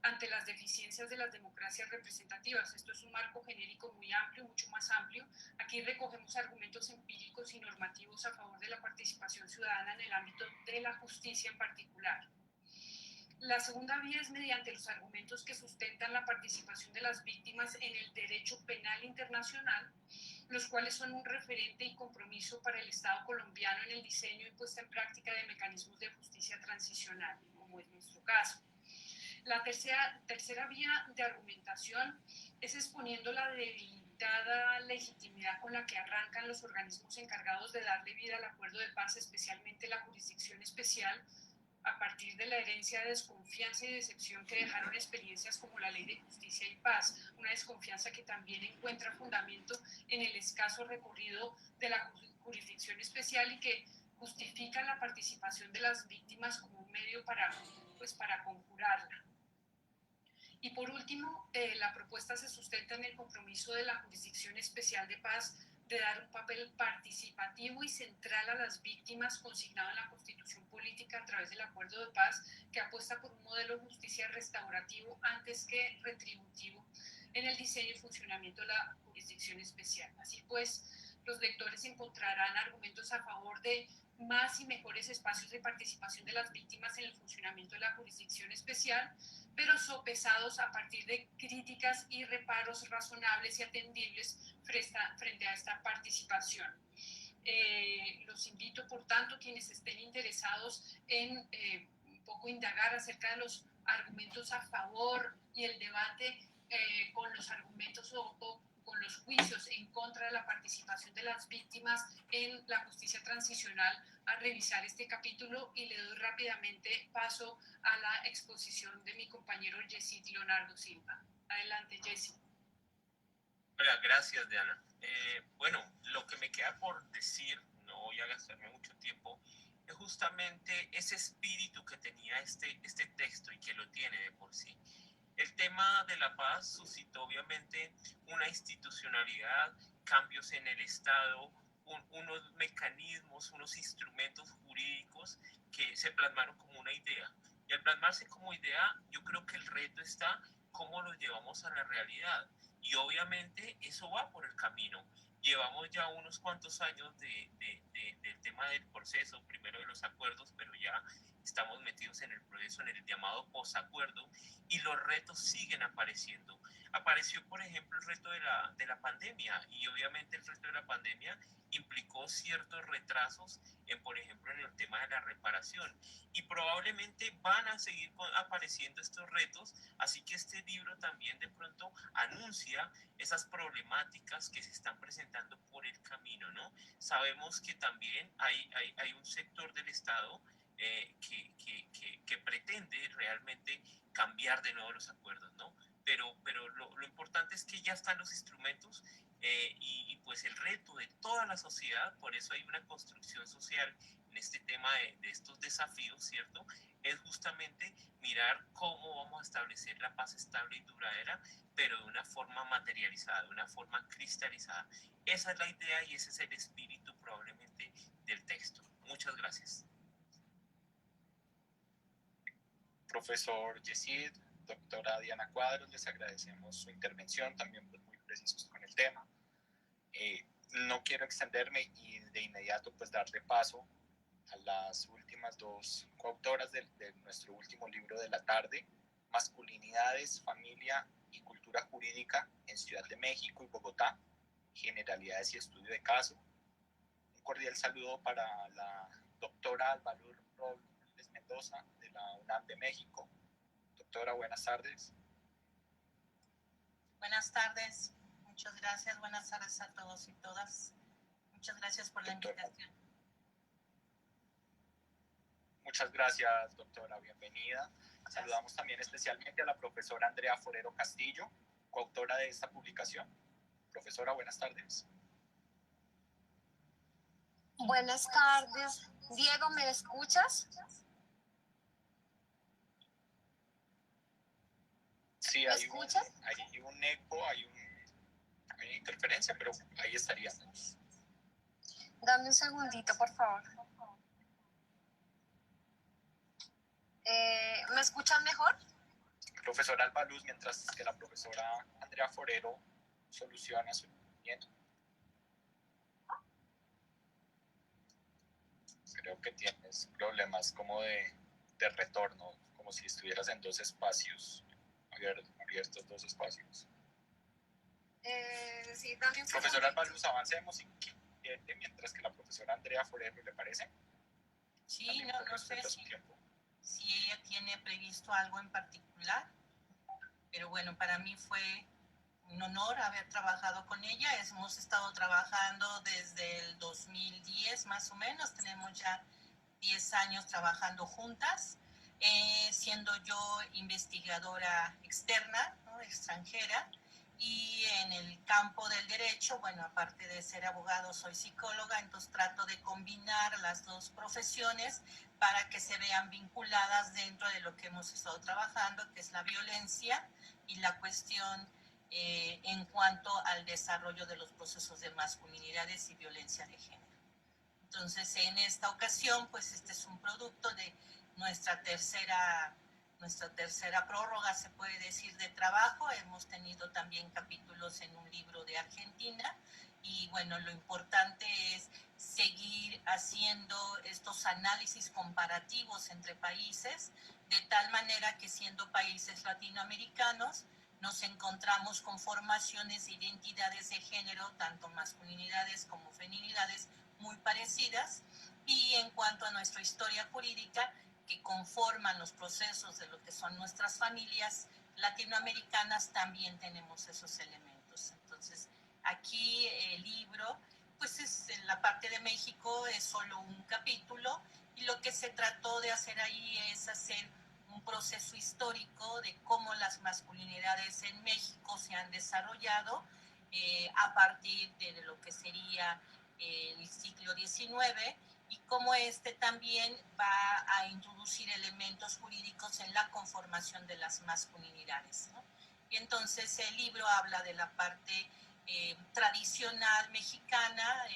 ante las deficiencias de las democracias representativas. Esto es un marco genérico muy amplio, mucho más amplio. Aquí recogemos argumentos empíricos y normativos a favor de la participación ciudadana en el ámbito de la justicia en particular. La segunda vía es mediante los argumentos que sustentan la participación de las víctimas en el derecho penal internacional, los cuales son un referente y compromiso para el Estado colombiano en el diseño y puesta en práctica de mecanismos de justicia transicional, como es nuestro caso. La tercera vía de argumentación es exponiendo la debilitada legitimidad con la que arrancan los organismos encargados de darle vida al Acuerdo de Paz, especialmente la Jurisdicción Especial, a partir de la herencia de desconfianza y decepción que dejaron experiencias como la Ley de Justicia y Paz, una desconfianza que también encuentra fundamento en el escaso recorrido de la Jurisdicción Especial y que justifica la participación de las víctimas como un medio para conjurarla. Y por último, la propuesta se sustenta en el compromiso de la Jurisdicción Especial de Paz de dar un papel participativo y central a las víctimas consignado en la Constitución Política a través del Acuerdo de Paz, que apuesta por un modelo de justicia restaurativo antes que retributivo en el diseño y funcionamiento de la Jurisdicción Especial. Así pues, los lectores encontrarán argumentos a favor de más y mejores espacios de participación de las víctimas en el funcionamiento de la Jurisdicción Especial, pero sopesados a partir de críticas y reparos razonables y atendibles frente a esta participación. Los invito, por tanto, quienes estén interesados en un poco indagar acerca de los argumentos a favor y el debate con los argumentos o con los juicios en contra de la participación de las víctimas en la justicia transicional, a revisar este capítulo, y le doy rápidamente paso a la exposición de mi compañero Yesid Leonardo Silva. Adelante, Yesid. Hola, gracias, Diana. Bueno, lo que me queda por decir, no voy a gastarme mucho tiempo, es justamente ese espíritu que tenía este texto y que lo tiene de por sí. El tema de la paz suscitó obviamente una institucionalidad, cambios en el Estado, unos mecanismos, unos instrumentos jurídicos que se plasmaron como una idea. Y al plasmarse como idea, yo creo que el reto está cómo lo llevamos a la realidad. Y obviamente eso va por el camino. Llevamos ya unos cuantos años del tema del proceso, primero de los acuerdos, pero ya estamos metidos en el proceso, en el llamado posacuerdo, y los retos siguen apareciendo. Apareció, por ejemplo, el reto de la pandemia, y obviamente el reto de la pandemia implicó ciertos retrasos, por ejemplo, en el tema de la reparación, y probablemente van a seguir apareciendo estos retos, así que este libro también de pronto anuncia esas problemáticas que se están presentando por el camino, ¿no? Sabemos que también hay un sector del Estado que pretende realmente cambiar de nuevo los acuerdos, ¿no? Pero lo importante es que ya están los instrumentos y pues el reto de toda la sociedad, por eso hay una construcción social en este tema de estos desafíos, ¿cierto? Es justamente mirar cómo vamos a establecer la paz estable y duradera, pero de una forma materializada, de una forma cristalizada. Esa es la idea y ese es el espíritu probablemente del texto. Muchas gracias. Profesor Yesid, doctora Diana Cuadros, les agradecemos su intervención, también pues, muy precisos con el tema. No quiero extenderme y de inmediato pues darle paso a las últimas dos coautoras de nuestro último libro de la tarde, Masculinidades, Familia y Cultura Jurídica en Ciudad de México y Bogotá, Generalidades y Estudio de Caso. Un cordial saludo para la doctora Albalur Robles Mendoza de la UNAM de México. Doctora, buenas tardes. Buenas tardes, muchas gracias, buenas tardes a todos y todas. Muchas gracias por la invitación. Muchas gracias, doctora, bienvenida. Saludamos también especialmente a la profesora Andrea Forero Castillo, coautora de esta publicación. Profesora, buenas tardes. Buenas tardes. Diego, ¿me escuchas? Sí, hay un eco, hay una interferencia, pero ahí estaríamos. Dame un segundito, por favor. ¿Me escuchan mejor? Profesora Alba Luz, mientras que la profesora Andrea Forero soluciona su movimiento. Creo que tienes problemas como de retorno, como si estuvieras en dos espacios, abiertos dos espacios. Sí, dame un Profesora Alba Luz, avancemos mientras que la profesora Andrea Forero, ¿le parece? Sí, no sé si ella tiene previsto algo en particular, pero bueno, para mí fue un honor haber trabajado con ella. Hemos estado trabajando desde el 2010 más o menos, tenemos ya 10 años trabajando juntas, siendo yo investigadora externa, ¿no? Extranjera, y en el campo del derecho, bueno, aparte de ser abogado, soy psicóloga, entonces trato de combinar las dos profesiones para que se vean vinculadas dentro de lo que hemos estado trabajando, que es la violencia y la cuestión en cuanto al desarrollo de los procesos de masculinidades y violencia de género. Entonces, en esta ocasión, pues este es un producto de nuestra tercera prórroga, se puede decir, de trabajo. Hemos tenido también capítulos en un libro de Argentina y bueno, lo importante es seguir haciendo estos análisis comparativos entre países, de tal manera que siendo países latinoamericanos, nos encontramos con formaciones e identidades de género, tanto masculinidades como feminidades, muy parecidas, y en cuanto a nuestra historia jurídica, que conforman los procesos de lo que son nuestras familias latinoamericanas, también tenemos esos elementos. Entonces, aquí el libro, pues es en la parte de México, es solo un capítulo, y lo que se trató de hacer ahí es hacer un proceso histórico de cómo las masculinidades en México se han desarrollado a partir de lo que sería el siglo XIX, y cómo este también va a introducir elementos jurídicos en la conformación de las masculinidades, ¿no? Y entonces el libro habla de la parte tradicional mexicana,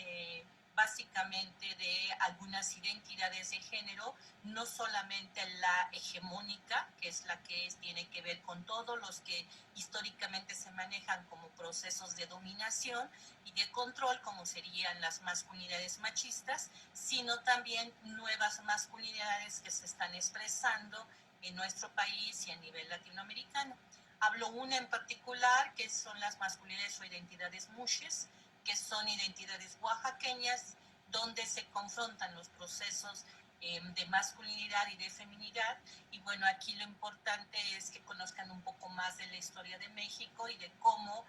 básicamente de algunas identidades de género, no solamente la hegemónica, que es la que tiene que ver con todos los que históricamente se manejan como procesos de dominación y de control, como serían las masculinidades machistas, sino también nuevas masculinidades que se están expresando en nuestro país y a nivel latinoamericano. Hablo una en particular, que son las masculinidades o identidades mushes, que son identidades oaxaqueñas, donde se confrontan los procesos de masculinidad y de feminidad. Y bueno, aquí lo importante es que conozcan un poco más de la historia de México y de cómo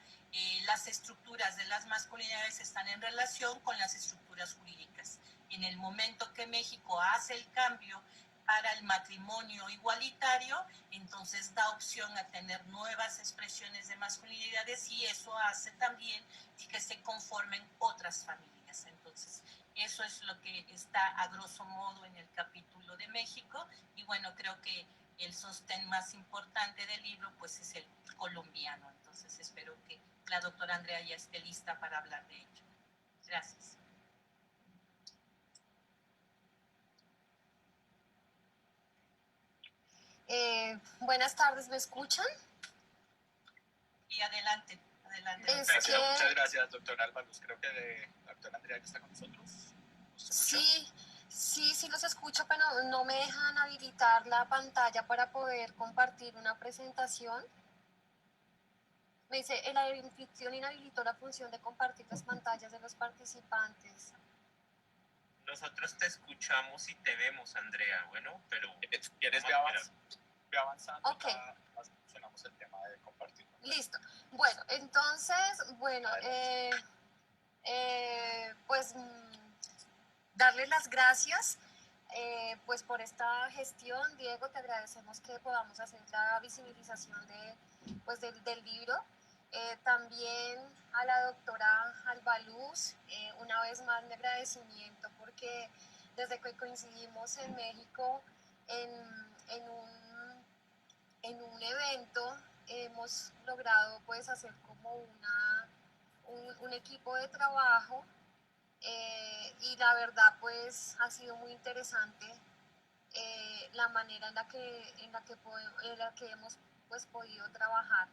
las estructuras de las masculinidades están en relación con las estructuras jurídicas. En el momento que México hace el cambio para el matrimonio igualitario, entonces da opción a tener nuevas expresiones de masculinidades y eso hace también que se conformen otras familias. Entonces, eso es lo que está a grosso modo en el capítulo de México y bueno, creo que el sostén más importante del libro pues es el colombiano. Entonces, espero que la doctora Andrea ya esté lista para hablar de ello. Gracias. Buenas tardes, ¿me escuchan? Y adelante. Muchas gracias, doctora Albaluz. Creo que la doctora Andrea ya está con nosotros. Sí, los escucho, pero no me dejan habilitar la pantalla para poder compartir una presentación. Me dice, el anfitrión inhabilitó la función de compartir las pantallas de los participantes. Nosotros te escuchamos y te vemos, Andrea. Bueno, pero... ¿Quieres ve avanzando? Ok. Ya solucionamos el tema de compartir. Listo. Bueno, entonces, pues darle las gracias pues por esta gestión. Diego, te agradecemos que podamos hacer la visibilización del libro. También a la doctora Albaluz, una vez más mi agradecimiento porque desde que coincidimos en México en un evento hemos logrado pues hacer como un equipo de trabajo y la verdad pues ha sido muy interesante la manera en la que hemos pues podido trabajar.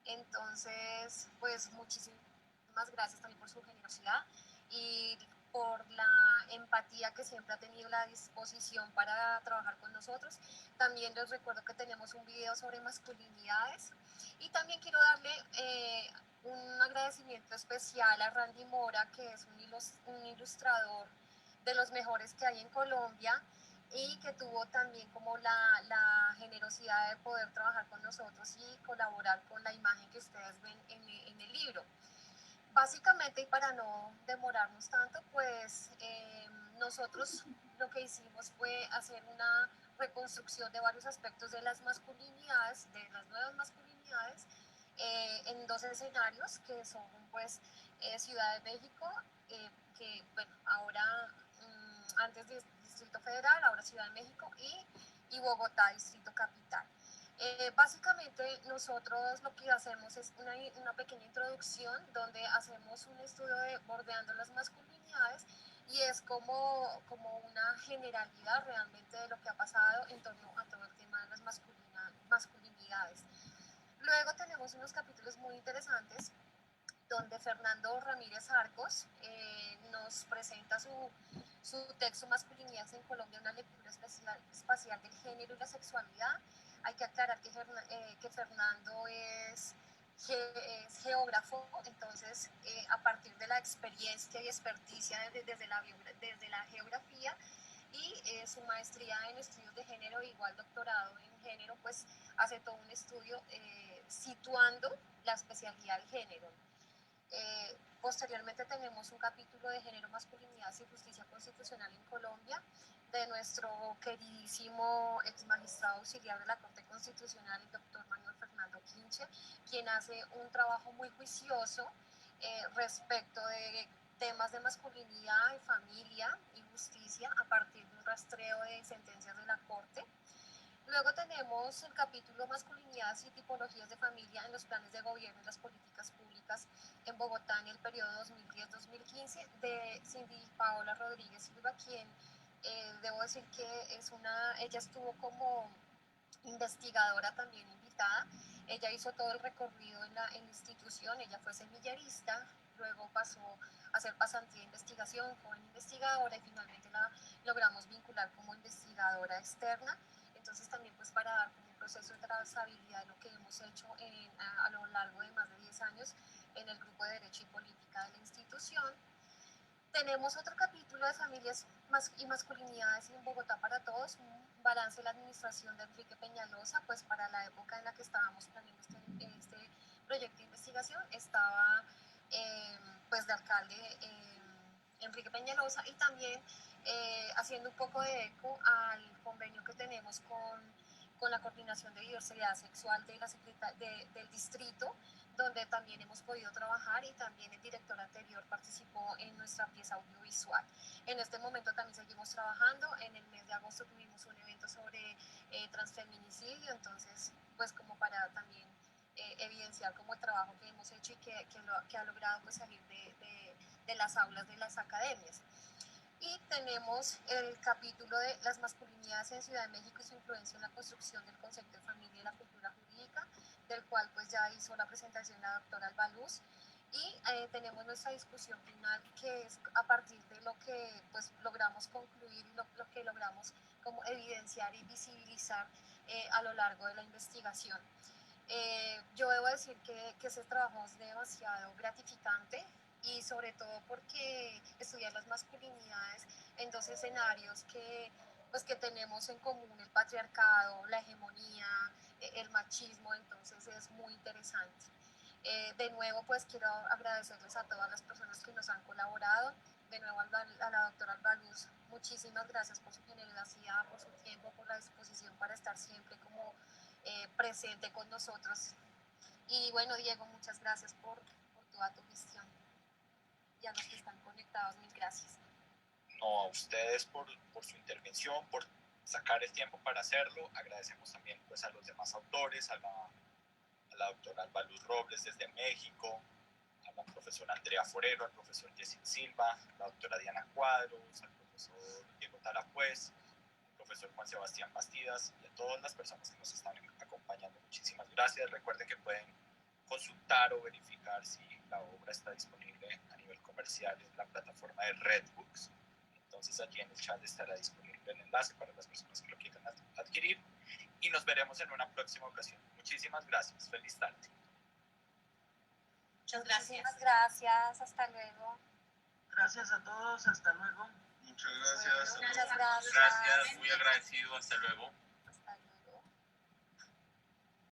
Entonces pues muchísimas gracias también por su generosidad y por la empatía que siempre ha tenido, la disposición para trabajar con nosotros. También les recuerdo que tenemos un video sobre masculinidades y también quiero darle un agradecimiento especial a Randy Mora, que es un ilustrador de los mejores que hay en Colombia y que tuvo también como la generosidad de poder trabajar con nosotros y colaborar con la imagen que ustedes ven en el libro. Básicamente, y para no demorarnos tanto, pues nosotros lo que hicimos fue hacer una reconstrucción de varios aspectos de las masculinidades, de las nuevas masculinidades, en dos escenarios que son pues Ciudad de México, que bueno, ahora antes de Distrito Federal, ahora Ciudad de México y Bogotá, Distrito Capital. Básicamente nosotros lo que hacemos es una pequeña introducción donde hacemos un estudio de bordeando las masculinidades y es como una generalidad realmente de lo que ha pasado en torno a todo el tema de las masculinidades. Luego tenemos unos capítulos muy interesantes donde Fernando Ramírez Arcos nos presenta su texto Masculinidades en Colombia, una lectura espacial del género y la sexualidad. Hay que aclarar que Fernando es geógrafo, entonces a partir de la experiencia y experticia desde la geografía y su maestría en estudios de género, igual doctorado en género, pues hace todo un estudio situando la especialidad del género. Posteriormente tenemos un capítulo de género, masculinidades y justicia constitucional en Colombia de nuestro queridísimo ex magistrado auxiliar de la Corte Constitucional, el doctor Manuel Fernando Quinche, quien hace un trabajo muy juicioso respecto de temas de masculinidad, familia y justicia a partir de un rastreo de sentencias de la Corte. Luego tenemos el capítulo Masculinidades y tipologías de familia en los planes de gobierno y las políticas públicas en Bogotá en el periodo 2010-2015 de Cindy Paola Rodríguez Silva, quien debo decir que ella estuvo como investigadora también invitada. Ella hizo todo el recorrido en la institución, ella fue semillerista, luego pasó a hacer pasantía de investigación, joven investigadora, y finalmente la logramos vincular como investigadora externa. Entonces también pues para dar como un proceso de trazabilidad de lo que hemos hecho a lo largo de más de 10 años en el grupo de Derecho y Política de la institución. Tenemos otro capítulo de familias y masculinidades en Bogotá para todos, un balance de la administración de Enrique Peñalosa, pues para la época en la que estábamos planeando este proyecto de investigación estaba pues de alcalde Enrique Peñalosa, y también haciendo un poco de eco al convenio que tenemos con la Coordinación de Diversidad Sexual de del distrito, donde también hemos podido trabajar, y también el director anterior participó en nuestra pieza audiovisual. En este momento también seguimos trabajando. En el mes de agosto tuvimos un evento sobre transfeminicidio, entonces pues como para también evidenciar como el trabajo que hemos hecho y que ha logrado pues salir de las aulas de las academias. Y tenemos el capítulo de las masculinidades en Ciudad de México y su influencia en la construcción del concepto de familia y la cultura jurídica, del cual pues ya hizo la presentación la doctora Albaluz. Y tenemos nuestra discusión final, que es a partir de lo que pues logramos concluir y lo que logramos como evidenciar y visibilizar a lo largo de la investigación. Yo debo decir que ese trabajo es demasiado gratificante, y sobre todo porque estudiar las masculinidades en dos escenarios que tenemos en común, el patriarcado, la hegemonía, el machismo, entonces es muy interesante. De nuevo pues quiero agradecerles a todas las personas que nos han colaborado, de nuevo a la doctora Albaluz, muchísimas gracias por su generosidad, por su tiempo, por la disposición para estar siempre como presente con nosotros. Y bueno, Diego, muchas gracias por toda tu gestión. Y a los que están conectados, mil gracias. No, a ustedes por su intervención, por sacar el tiempo para hacerlo. Agradecemos también pues, a los demás autores, a la doctora Albaluz Robles desde México, a la profesora Andrea Forero, al profesor Jessin Silva, a la doctora Diana Cuadros, al profesor Diego Tarapuez, al profesor Juan Sebastián Bastidas, y a todas las personas que nos están acompañando. Muchísimas gracias. Recuerden que pueden consultar o verificar si la obra está disponible a nivel comercial en la plataforma de Redbooks. Entonces allí en el chat estará disponible el enlace para las personas que lo quieran adquirir, y nos veremos en una próxima ocasión. Muchísimas gracias. Feliz tarde. Muchas gracias. Muchísimas gracias. Hasta luego. Gracias a todos. Hasta luego. Muchas gracias. Bueno, muchas gracias. Gracias, muy agradecido. Hasta luego.